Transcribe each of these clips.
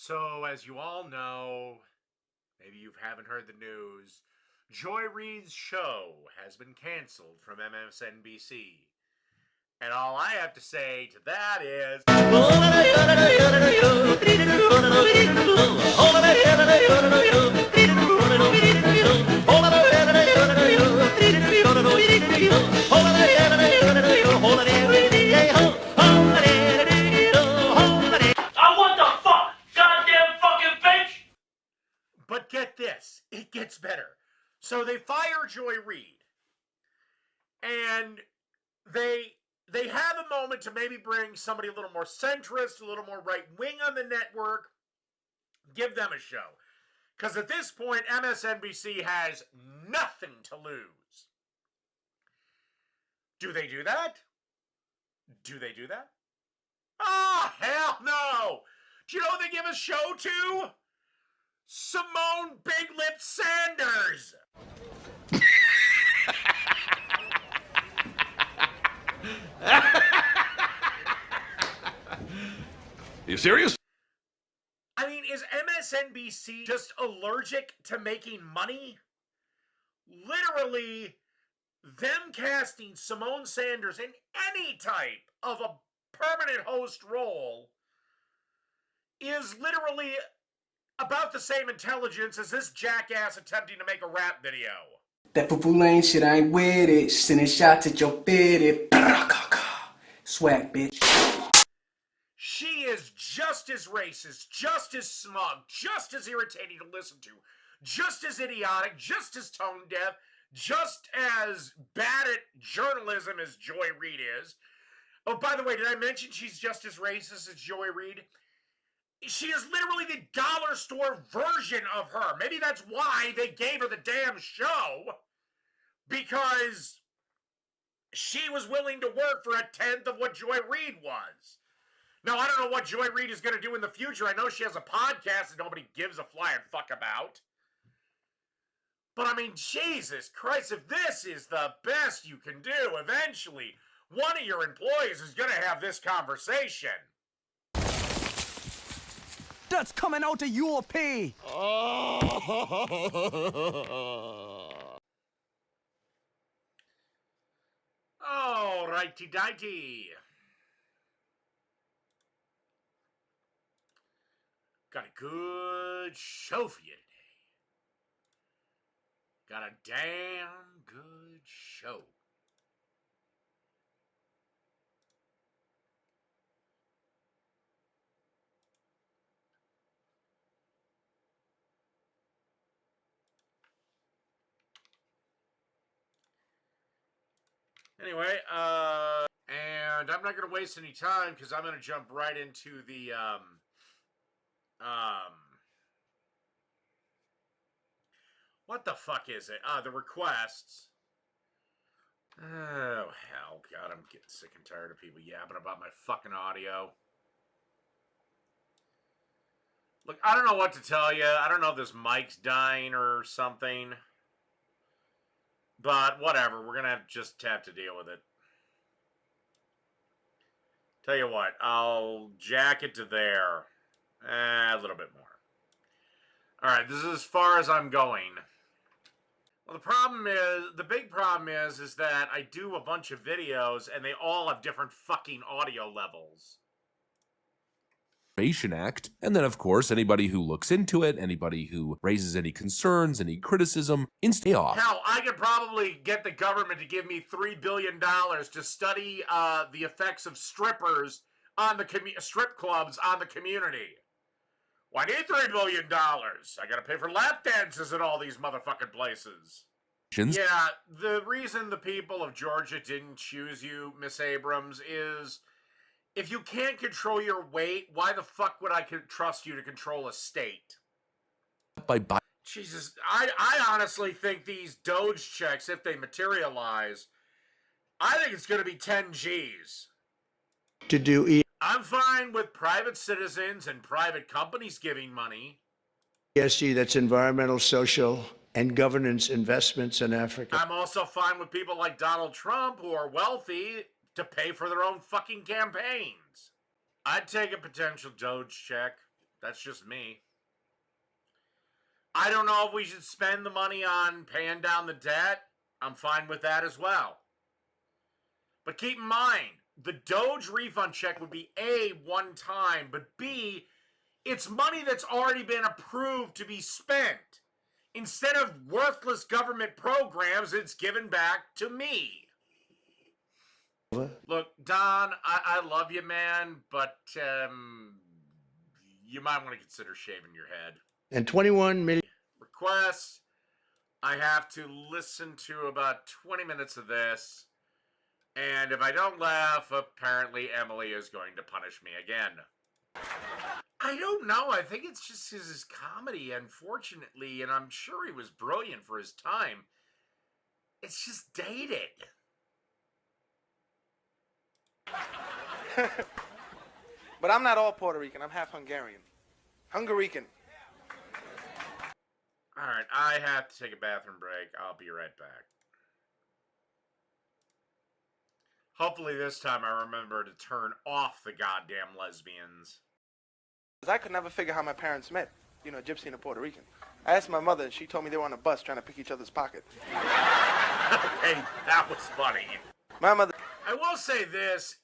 So, as you all know, maybe you haven't heard the news, Joy Reid's show has been canceled from MSNBC. And all I have to say to that is. But get this, it gets better. So they fire Joy Reid, and they have a moment to maybe bring somebody a little more centrist, a little more right wing on the network, give them a show. Because at this point, MSNBC has nothing to lose. Do they do that? Do they do that? Oh, hell no! Do you know what they give a show to? Simone Big Lip Sanders! You serious? I mean, is MSNBC just allergic to making money? Literally, them casting Simone Sanders in any type of a permanent host role is literally about the same intelligence as this jackass attempting to make a rap video. That fool ain't shit, I ain't with it. Sending shots at your bitty. Swag, bitch. She is just as racist, just as smug, just as irritating to listen to, just as idiotic, just as tone deaf, just as bad at journalism as Joy Reid is. Oh, by the way, did I mention she's just as racist as Joy Reid? She is literally the dollar store version of her. Maybe that's why they gave her the damn show. Because she was willing to work for a tenth of what Joy Reid was. Now, I don't know what Joy Reid is going to do in the future. I know she has a podcast that nobody gives a flying fuck about. But I mean, Jesus Christ, if this is the best you can do, eventually, one of your employees is going to have this conversation. That's coming out of your pay. Oh, righty-dighty. Got a good show for you today. Got a damn good show. Anyway, and I'm not going to waste any time because I'm going to jump right into the, what the fuck is it? The requests. Oh, hell, God, I'm getting sick and tired of people yapping about my fucking audio. Look, I don't know what to tell you. I don't know if this mic's dying or something. But whatever, we're going to just have to deal with it. Tell you what, I'll jack it to there. A little bit more. Alright, this is as far as I'm going. Well, the big problem is that I do a bunch of videos and they all have different fucking audio levels. Act, and then of course anybody who looks into it, anybody who raises any concerns, any criticism, stay off. Hell, I could probably get the government to give me $3 billion to study the effects of strippers on the strip clubs on the community. Well, I need $3 billion. I gotta pay for lap dances in all these motherfucking places. Yeah, the reason the people of Georgia didn't choose you, Miss Abrams, is if you can't control your weight, why the fuck would I trust you to control a state? Jesus, I honestly think these Doge checks, if they materialize, I think it's going to be 10 G's. I'm fine with private citizens and private companies giving money. ESG, that's environmental, social, and governance investments in Africa. I'm also fine with people like Donald Trump who are wealthy to pay for their own fucking campaigns. I'd take a potential Doge check. That's just me. I don't know if we should spend the money on paying down the debt. I'm fine with that as well. But keep in mind, the Doge refund check would be A, one time, but B, it's money that's already been approved to be spent. Instead of worthless government programs, it's given back to me. Look, Don, I love you, man, but you might want to consider shaving your head. And 21 million. Requests. I have to listen to about 20 minutes of this. And if I don't laugh, apparently Emily is going to punish me again. I don't know. I think it's just his comedy, unfortunately, and I'm sure he was brilliant for his time. It's just dated. But I'm not all Puerto Rican. I'm half Hungarian. Hungarican. All right, I have to take a bathroom break. I'll be right back. Hopefully this time I remember to turn off the goddamn lesbians. I could never figure how my parents met. You know, a Gypsy and a Puerto Rican. I asked my mother, and she told me they were on a bus trying to pick each other's pocket. Okay, that was funny. My mother... I will say this,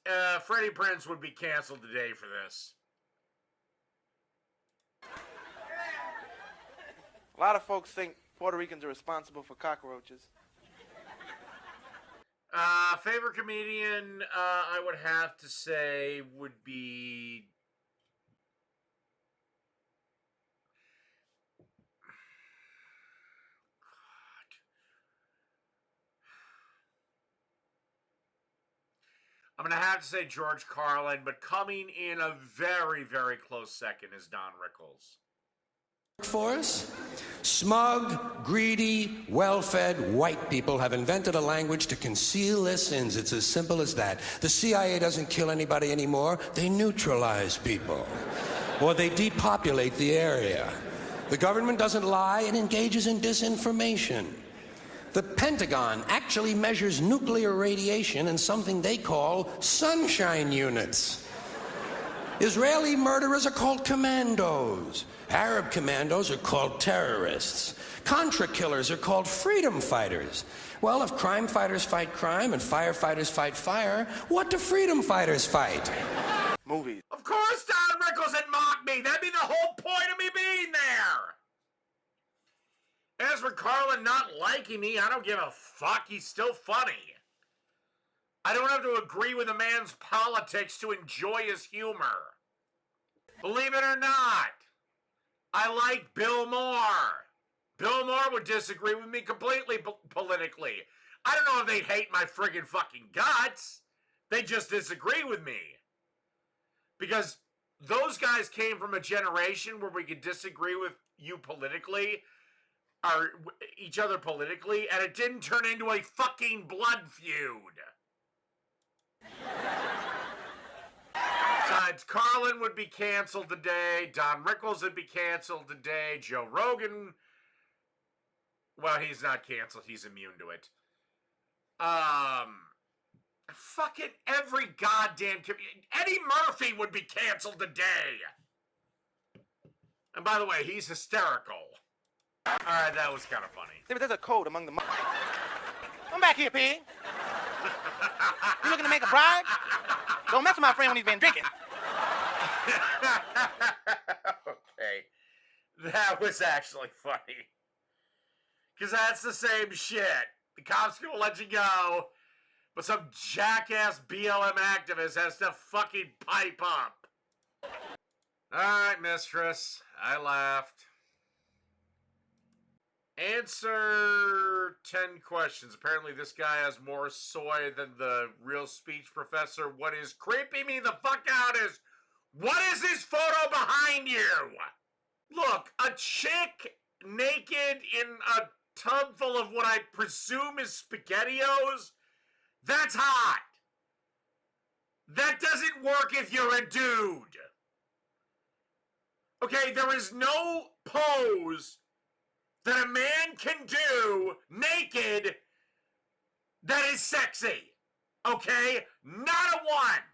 Freddie Prinze would be canceled today for this. A lot of folks think Puerto Ricans are responsible for cockroaches. Favorite comedian, I would have to say, would be... I'm going to have to say George Carlin, but coming in a very, very close second is Don Rickles. Force? Smug, greedy, well-fed white people have invented a language to conceal their sins. It's as simple as that. The CIA doesn't kill anybody anymore. They neutralize people. Or they depopulate the area. The government doesn't lie. It engages in disinformation. The Pentagon actually measures nuclear radiation in something they call sunshine units. Israeli murderers are called commandos. Arab commandos are called terrorists. Contra killers are called freedom fighters. Well, if crime fighters fight crime and firefighters fight fire, what do freedom fighters fight? Movies. Of course Don Rickles had mocked me. That'd be the whole point of me being there. As for Carlin not liking me, I don't give a fuck. He's still funny. I don't have to agree with a man's politics to enjoy his humor. Believe it or not, I like Bill Maher. Bill Maher would disagree with me completely politically. I don't know if they'd hate my friggin' fucking guts. They just disagree with me. Because those guys came from a generation where we could disagree with you politically, or each other politically, and it didn't turn into a fucking blood feud. Besides, Carlin would be canceled today. Don Rickles would be canceled today. Joe Rogan, well, he's not canceled. He's immune to it. Fucking every goddamn... Eddie Murphy would be canceled today. And by the way, he's hysterical. Alright, that was kind of funny. There's a code among the... Come back here, pig. You looking to make a bribe? Don't mess with my friend when he's been drinking. Okay. That was actually funny. Because that's the same shit. The cops gonna let you go, but some jackass BLM activist has to fucking pipe up. Alright, mistress. I laughed. Answer 10 questions. Apparently this guy has more soy than the real speech professor. What is creeping me the fuck out is, what is this photo behind you? Look, a chick naked in a tub full of what I presume is SpaghettiOs? That's hot. That doesn't work if you're a dude. Okay, there is no pose that a man can do naked that is sexy. Okay? Not a one.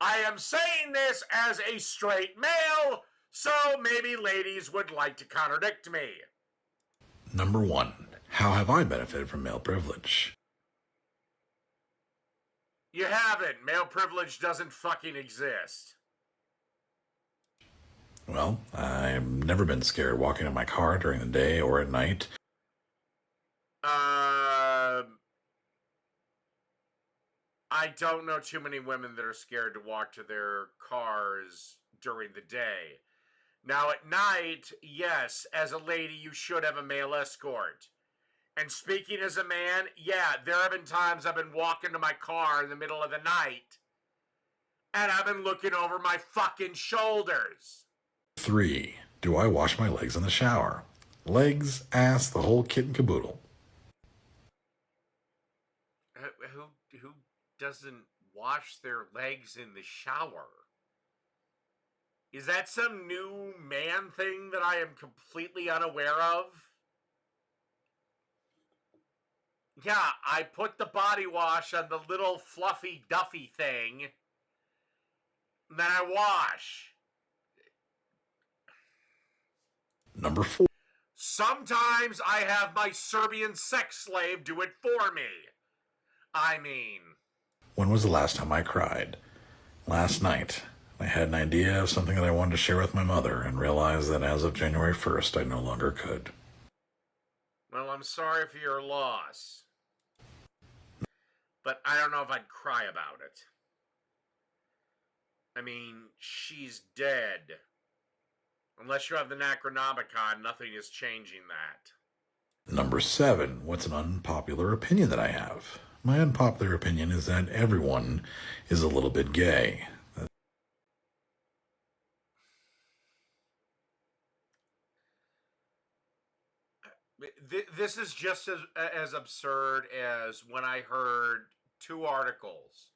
I am saying this as a straight male, so maybe ladies would like to contradict me. Number 1. How have I benefited from male privilege? You haven't. Male privilege doesn't fucking exist. Well, I've never been scared walking in my car during the day or at night. I don't know too many women that are scared to walk to their cars during the day. Now, at night, yes, as a lady, you should have a male escort. And speaking as a man, yeah, there have been times I've been walking to my car in the middle of the night, and I've been looking over my fucking shoulders. 3. Do I wash my legs in the shower? Legs, ass, the whole kit and caboodle. Who doesn't wash their legs in the shower? Is that some new man thing that I am completely unaware of? Yeah, I put the body wash on the little fluffy duffy thing, and then I wash. Number 4. Sometimes I have my Serbian sex slave do it for me. I mean... When was the last time I cried? Last night. I had an idea of something that I wanted to share with my mother and realized that as of January 1st, I no longer could. Well, I'm sorry for your loss. But I don't know if I'd cry about it. I mean, she's dead. Unless you have the Necronomicon, nothing is changing that. Number 7. What's an unpopular opinion that I have? My unpopular opinion is that everyone is a little bit gay. This is just as absurd as when I heard 2 articles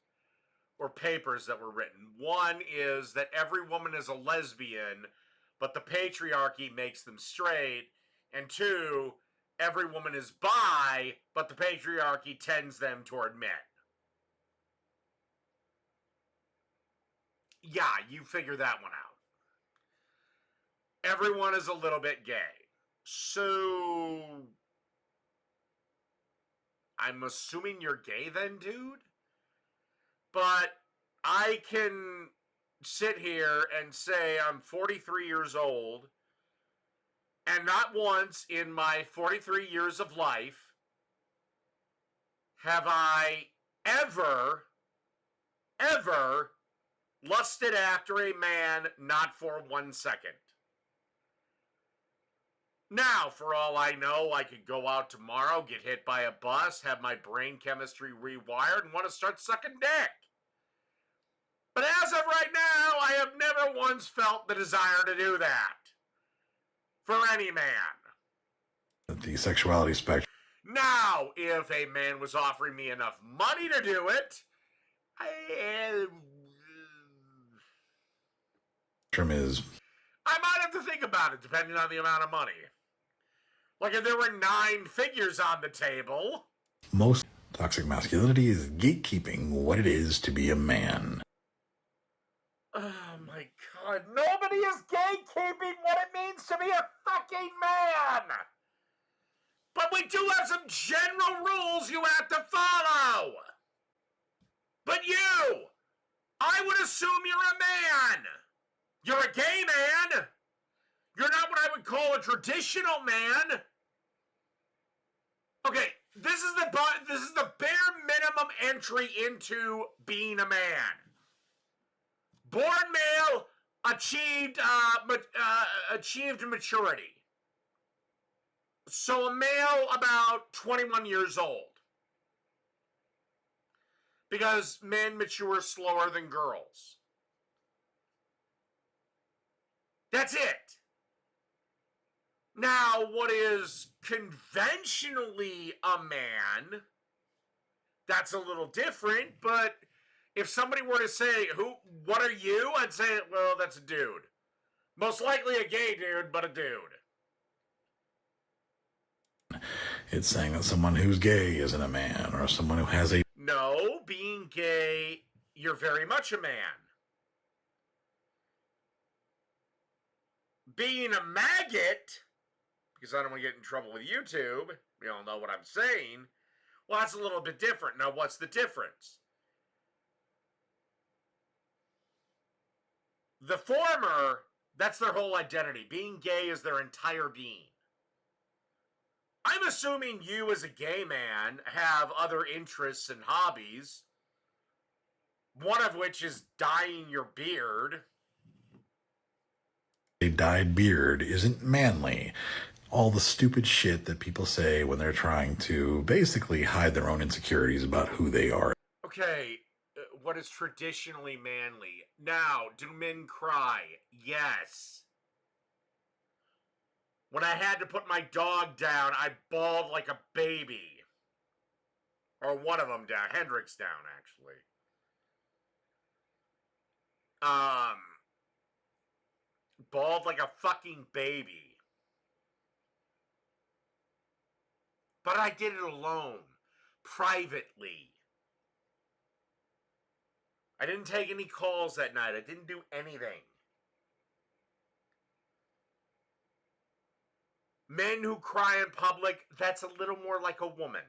or papers that were written. One is that every woman is a lesbian, but the patriarchy makes them straight. And 2, every woman is bi, but the patriarchy tends them toward men. Yeah, you figure that one out. Everyone is a little bit gay. So, I'm assuming you're gay then, dude? But I can sit here and say I'm 43 years old, and not once in my 43 years of life have I ever lusted after a man, not for 1 second. Now, for all I know, I could go out tomorrow, get hit by a bus, have my brain chemistry rewired, and want to start sucking dick. But as of right now, I have never once felt the desire to do that. For any man. The sexuality spectrum Now, if a man was offering me enough money to do it, is... I might have to think about it, depending on the amount of money. Like if there were 9 figures on the table. Most toxic masculinity is gatekeeping what it is to be a man. Oh my god, nobody is gatekeeping what it means to be a fucking man! But we do have some general rules you have to follow! But you! I would assume you're a man! You're a gay man! You're not what I would call a traditional man! Okay, this is the bare minimum entry into being a man. Born male, achieved maturity. So a male about 21 years old. Because men mature slower than girls. That's it. Now, what is conventionally a man, that's a little different, but if somebody were to say, what are you? I'd say, well, that's a dude. Most likely a gay dude, but a dude. It's saying that someone who's gay isn't a man, or someone who has a... No, being gay, you're very much a man. being a maggot, because I don't want to get in trouble with YouTube, you all know what I'm saying, well, that's a little bit different. Now, what's the difference? The former, that's their whole identity. Being gay is their entire being. I'm assuming you as a gay man have other interests and hobbies, one of which is dyeing your beard. A dyed beard isn't manly. All the stupid shit that people say when they're trying to basically hide their own insecurities about who they are. Okay, what is traditionally manly? Now, do men cry? Yes. When I had to put my dog down, I bawled like a baby. Or one of them down. Hendrix down, actually. Bawled like a fucking baby. But I did it alone. Privately. I didn't take any calls that night. I didn't do anything. Men who cry in public, that's a little more like a woman.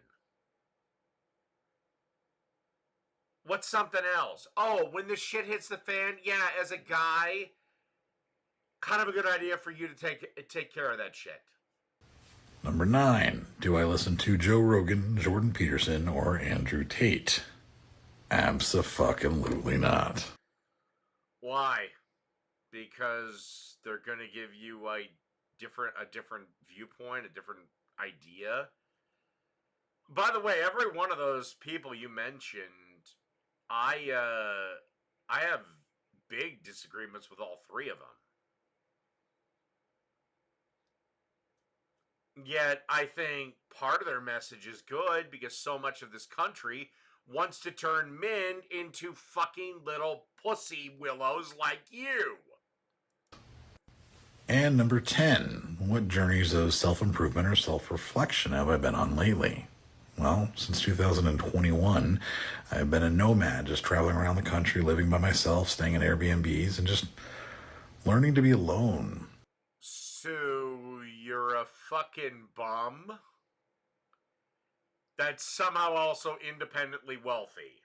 What's something else? Oh, when the shit hits the fan, yeah, as a guy, kind of a good idea for you to take care of that shit. Number 9, do I listen to Joe Rogan, Jordan Peterson, or Andrew Tate? Abso-fucking-lutely not. Why? Because they're gonna give you a different viewpoint, a different idea. By the way, every one of those people you mentioned, I have big disagreements with all three of them. Yet, I think part of their message is good because so much of this country wants to turn men into fucking little pussy willows like you. And number 10, what journeys of self-improvement or self-reflection have I been on lately? Well, since 2021, I've been a nomad, just traveling around the country, living by myself, staying in Airbnbs, and just learning to be alone. So, you're a fucking bum? That's somehow also independently wealthy.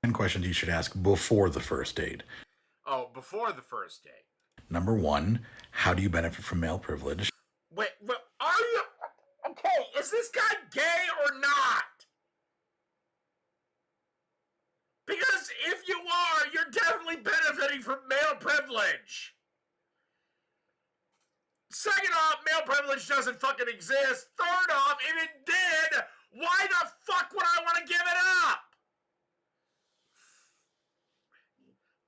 10 questions you should ask before the first date. Oh, before the first date. Number 1, how do you benefit from male privilege? Wait, are you... Okay, is this guy gay or not? Because if you are, you're definitely benefiting from male privilege. Second off, male privilege doesn't fucking exist. Third off, if it did, why the fuck would I want to give it up?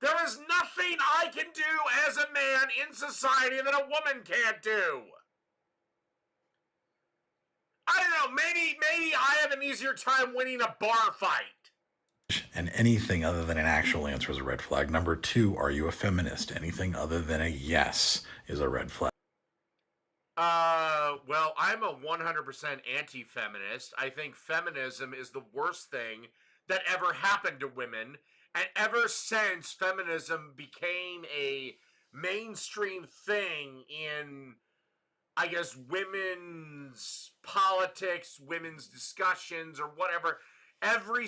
There is nothing I can do as a man in society that a woman can't do. I don't know, maybe I have an easier time winning a bar fight. And anything other than an actual answer is a red flag. Number 2, are you a feminist? Anything other than a yes is a red flag. Well, I'm a 100% anti-feminist. I think feminism is the worst thing that ever happened to women. And ever since feminism became a mainstream thing in, I guess, women's politics, women's discussions, or whatever, ever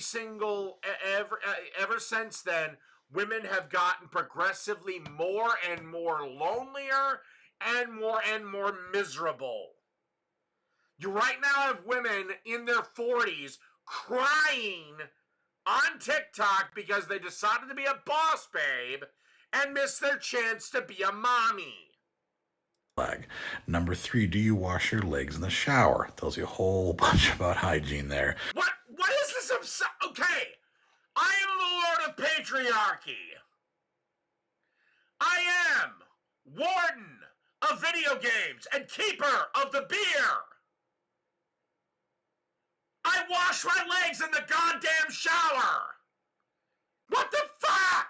since then, women have gotten progressively more and more lonelier and more miserable. You right now have women in their 40s crying on TikTok because they decided to be a boss babe and missed their chance to be a mommy. Flag. Number 3, do you wash your legs in the shower? Tells you a whole bunch about hygiene there. What is this? Okay, I am the Lord of Patriarchy. I am Warden of video games and Keeper of the beer. I wash my legs in the goddamn shower. What the fuck?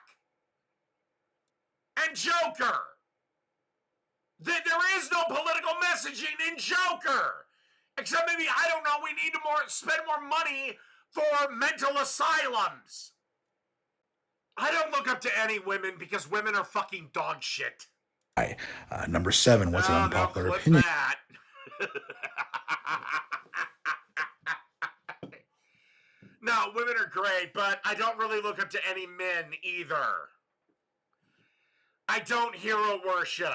And Joker. There is no political messaging in Joker. Except maybe, I don't know, we need to spend more money for mental asylums. I don't look up to any women because women are fucking dog shit. Number 7, what's an No, unpopular clip opinion? that. No, women are great, but I don't really look up to any men either. I don't hero worship.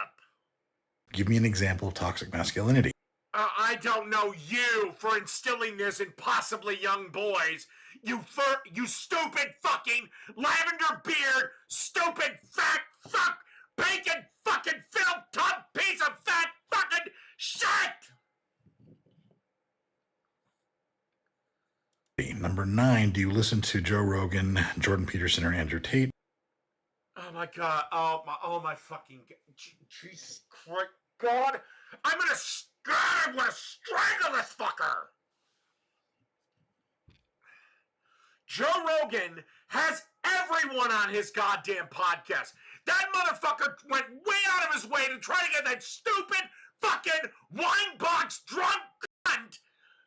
Give me an example of toxic masculinity. I don't know you for instilling this in possibly young boys. You stupid fucking lavender beard, stupid fat fuck, bacon fucking filled tub piece of fat fucking shit! Number 9, do you listen to Joe Rogan, Jordan Peterson, or Andrew Tate? Oh my god, oh my fucking, Jesus Christ, God, I'm gonna strangle this fucker! Joe Rogan has everyone on his goddamn podcast. That motherfucker went way out of his way to try to get that stupid fucking wine box drunk cunt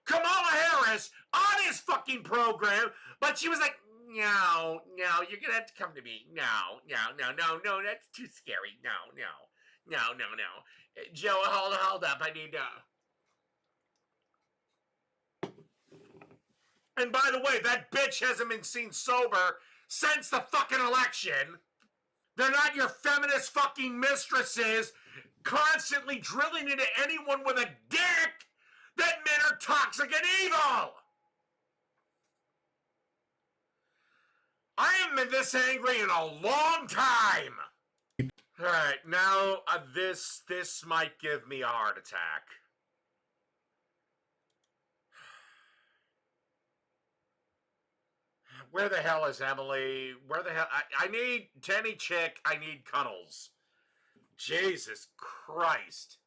Kamala Harris on his fucking program, but she was like, no, you're gonna have to come to me. No, that's too scary. No. Joe, hold up, I need And by the way, that bitch hasn't been seen sober since the fucking election. They're not your feminist fucking mistresses constantly drilling into anyone with a dick that men are toxic and evil. I haven't been this angry in a long time. All right, now this might give me a heart attack. Where the hell is Emily? Where the hell? I need Tenny Chick. I need Cuddles. Jesus Christ.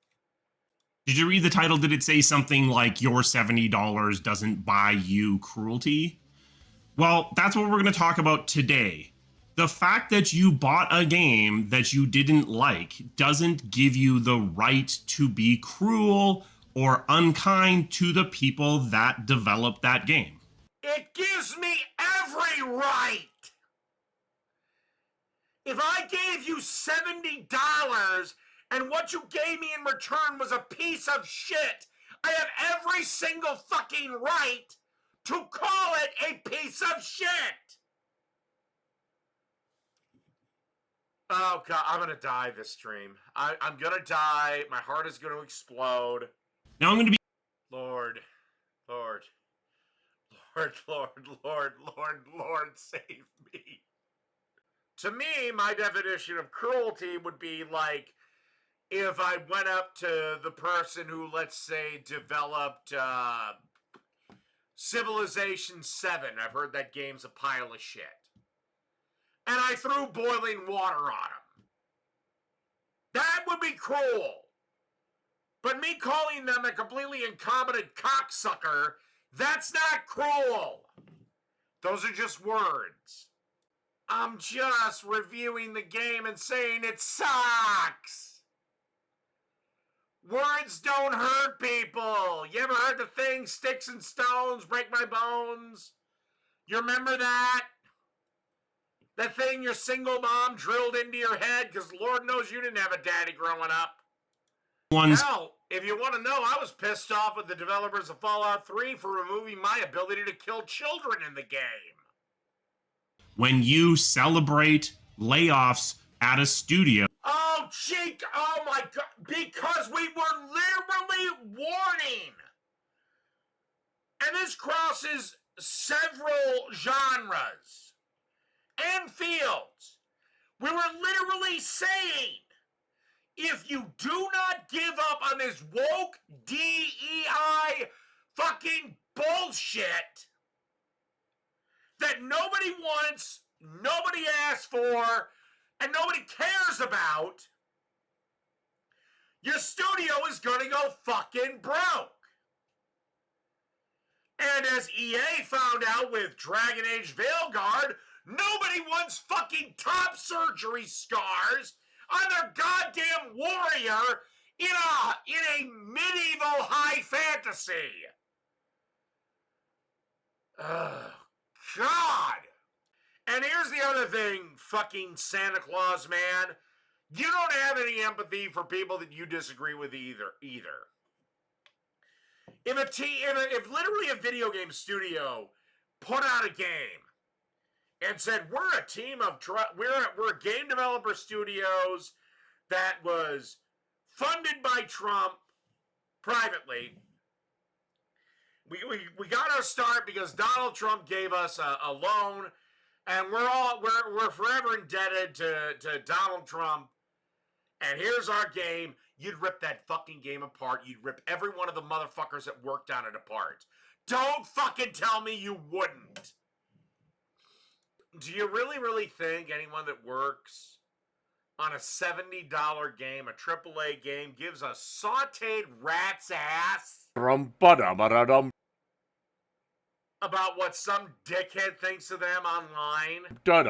Did you read the title? Did it say something like your $70 doesn't buy you cruelty? Well, that's what we're going to talk about today. The fact that you bought a game that you didn't like doesn't give you the right to be cruel or unkind to the people that developed that game. It gives me every right. If I gave you $70 and what you gave me in return was a piece of shit, I have every single fucking right to call it a piece of shit. Oh God, I'm gonna die this stream. I'm gonna die. My heart is gonna explode. Now I'm going to be... Lord, save me. To me, my definition of cruelty would be like if I went up to the person who, let's say, developed Civilization 7. I've heard that game's a pile of shit. And I threw boiling water on him. That would be cruel. But me calling them a completely incompetent cocksucker, that's not cruel. Those are just words. I'm just reviewing the game and saying it sucks. Words don't hurt people. You ever heard the thing, sticks and stones break my bones? You remember that? That thing your single mom drilled into your head because Lord knows you didn't have a daddy growing up. Hell, if you want to know, I was pissed off with the developers of Fallout 3 for removing my ability to kill children in the game. When you celebrate layoffs at a studio... Oh, cheek! Oh my God! Because we were literally warning! And this crosses several genres and fields. We were literally saying, if you do not give up on this woke DEI fucking bullshit that nobody wants, nobody asked for, and nobody cares about, your studio is gonna go fucking broke. And as EA found out with Dragon Age Veilguard, nobody wants fucking top surgery scars on their goddamn warrior in a medieval high fantasy. Oh, God. And here's the other thing, fucking Santa Claus man. You don't have any empathy for people that you disagree with either. If literally a video game studio put out a game and said, we're a team of we're game developer studios that was funded by Trump privately. We got our start because Donald Trump gave us a loan, and we're forever indebted to Donald Trump. And here's our game. You'd rip that fucking game apart. You'd rip every one of the motherfuckers that worked on it apart. Don't fucking tell me you wouldn't. Do you really think anyone that works on a $70 game, a AAA game, gives a sauteed rat's ass about what some dickhead thinks of them online? And if they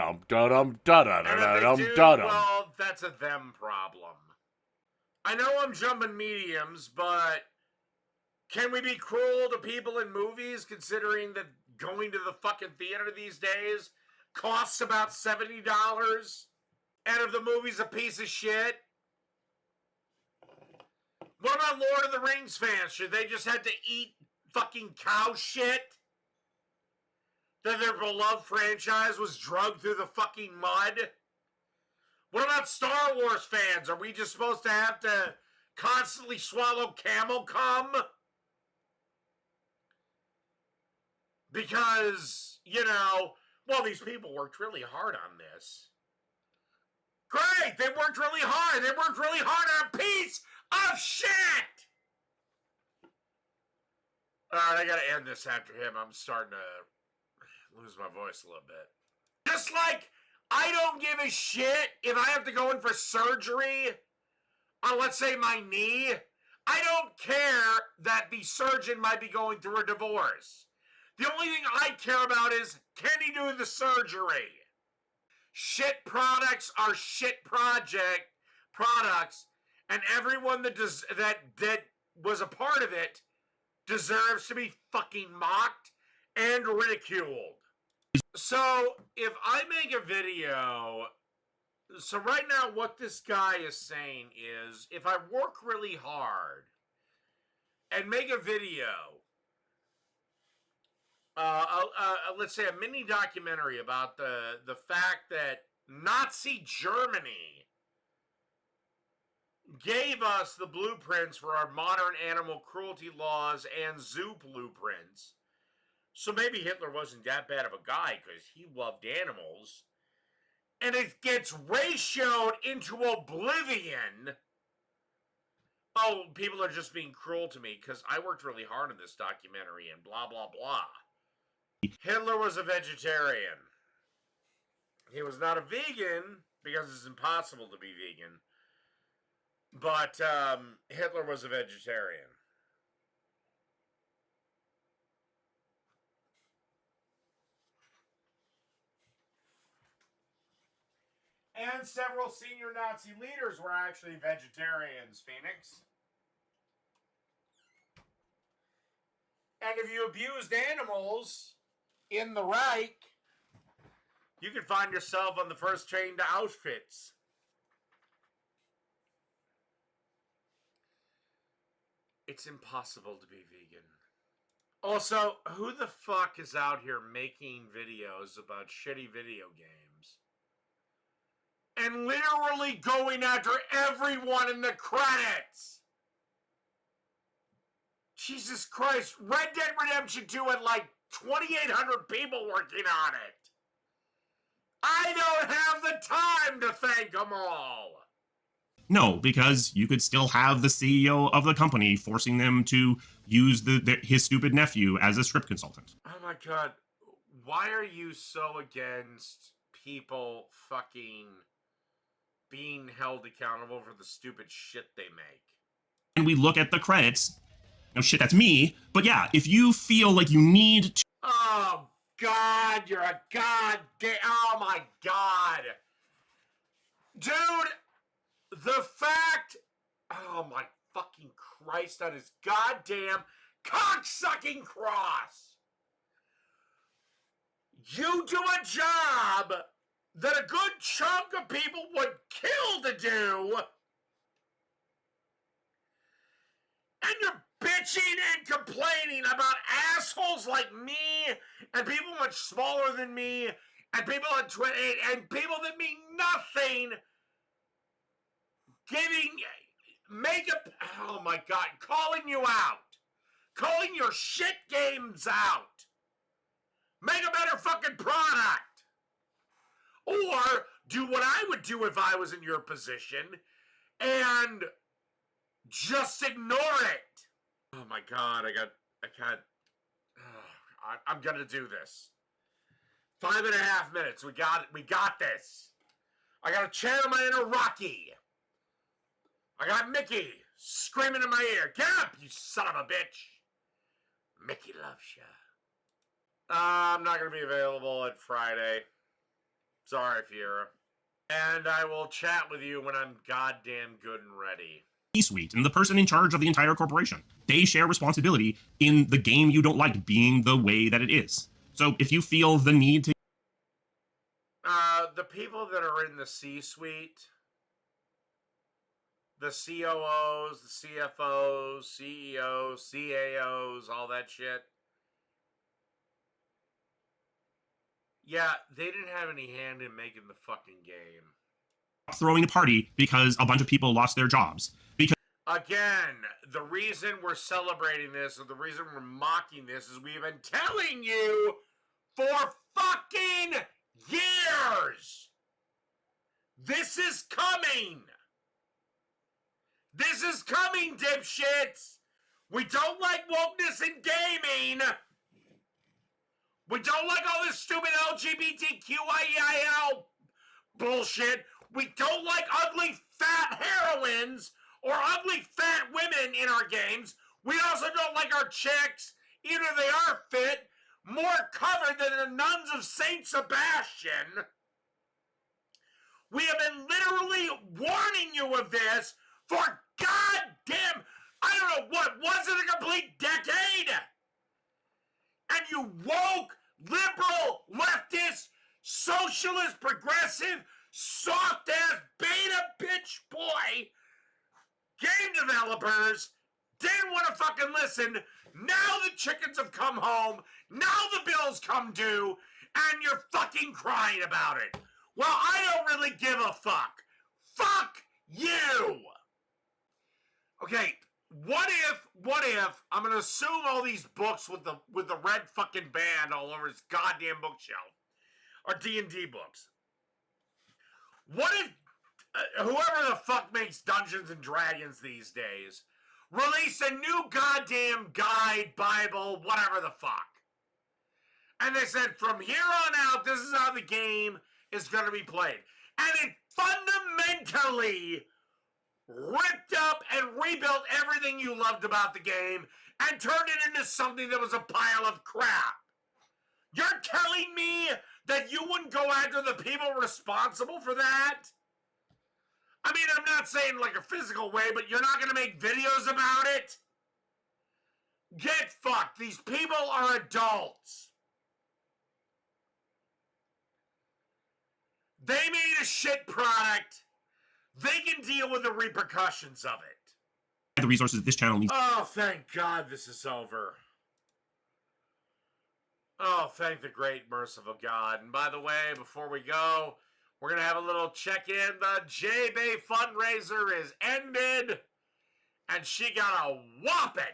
do, well, that's a them problem. I know I'm jumping mediums, but can we be cruel to people in movies considering that going to the fucking theater these days costs about $70? And if the movie's a piece of shit? What about Lord of the Rings fans? Should they just have to eat fucking cow shit? That their beloved franchise was drugged through the fucking mud? What about Star Wars fans? Are we just supposed to have to constantly swallow camel cum? Because, well, these people worked really hard on this. Great! They worked really hard! They worked really hard on a piece of shit! Alright, I gotta end this after him. I'm starting to lose my voice a little bit. Just like I don't give a shit if I have to go in for surgery on, let's say, my knee. I don't care that the surgeon might be going through a divorce. The only thing I care about is, can he do the surgery? Shit products are shit products, and everyone that was a part of it deserves to be fucking mocked and ridiculed. So, if I make a video, so right now what this guy is saying is, if I work really hard and make a video, let's say a mini documentary about the fact that Nazi Germany gave us the blueprints for our modern animal cruelty laws and zoo blueprints. So maybe Hitler wasn't that bad of a guy because he loved animals. And it gets ratioed into oblivion. Oh, people are just being cruel to me because I worked really hard on this documentary and blah, blah, blah. Hitler was a vegetarian. He was not a vegan because it's impossible to be vegan. But Hitler was a vegetarian. And several senior Nazi leaders were actually vegetarians, Phoenix. And if you abused animals in the Reich, you could find yourself on the first train to Auschwitz. It's impossible to be vegan. Also, who the fuck is out here making videos about shitty video games? And literally going after everyone in the credits! Jesus Christ, Red Dead Redemption 2 had like 2,800 people working on it. I don't have the time to thank them all. No, because you could still have the CEO of the company forcing them to use his stupid nephew as a script consultant. Oh my god, why are you so against people fucking being held accountable for the stupid shit they make? And we look at the credits. No shit, that's me. But yeah, if you feel like you need to... Oh god, you're a goddamn... Oh my god. Dude, the fact... Oh my fucking Christ on his goddamn cocksucking cross. You do a job that a good chunk of people would kill to to do. And you're bitching and complaining about assholes like me and people much smaller than me and people on Twitter and people that mean nothing oh my God, calling you out. Calling your shit games out. Make a better fucking product. Or do what I would do if I was in your position and just ignore it. Oh my God, I'm gonna do this. 5.5 minutes. We got this. I got a channel my inner Rocky. I got Mickey screaming in my ear. Get up, you son of a bitch. Mickey loves ya. I'm not gonna be available at Friday. Sorry, Fiera. And I will chat with you when I'm goddamn good and ready. C-suite and the person in charge of the entire corporation. They share responsibility in the game you don't like being the way that it is. So if you feel the need to... The people that are in the C-suite, the COOs, the CFOs, CEOs, CAOs, all that shit. Yeah, they didn't have any hand in making the fucking game. Throwing a party because a bunch of people lost their jobs. Because again, the reason we're celebrating this, or the reason we're mocking this, is we've been telling you for fucking years. This is coming. This is coming, dipshits. We don't like wokeness in gaming. We don't like all this stupid LGBTQIEIL bullshit. We don't like ugly fat heroines or ugly fat women in our games. We also don't like our chicks, even if they are fit, more covered than the nuns of Saint Sebastian. We have been literally warning you of this for goddamn, I don't know what, was it a complete decade? And you woke, liberal, leftist, socialist, progressive, soft-ass, beta bitch boy game developers didn't want to fucking listen. Now the chickens have come home. Now the bills come due. And you're fucking crying about it. Well, I don't really give a fuck. Fuck you. Okay, what if, I'm going to assume all these books with the red fucking band all over his goddamn bookshelf are D&D books. What if whoever the fuck makes Dungeons and Dragons these days release a new goddamn guide, Bible, whatever the fuck. And they said, from here on out, this is how the game is going to be played. And it fundamentally ripped up and rebuilt everything you loved about the game and turned it into something that was a pile of crap. You're telling me that you wouldn't go after the people responsible for that? I mean, I'm not saying like a physical way, but you're not going to make videos about it? Get fucked. These people are adults. They made a shit product. They can deal with the repercussions of it. The resources that this channel needs. Oh, thank God this is over. Oh, thank the great merciful God. And by the way, before we go, we're going to have a little check-in. The J-Bay fundraiser is ended. And she got a whopping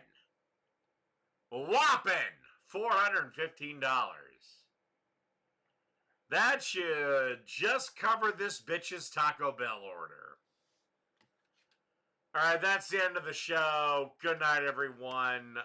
$415. That should just cover this bitch's Taco Bell order. All right, that's the end of the show. Good night, everyone.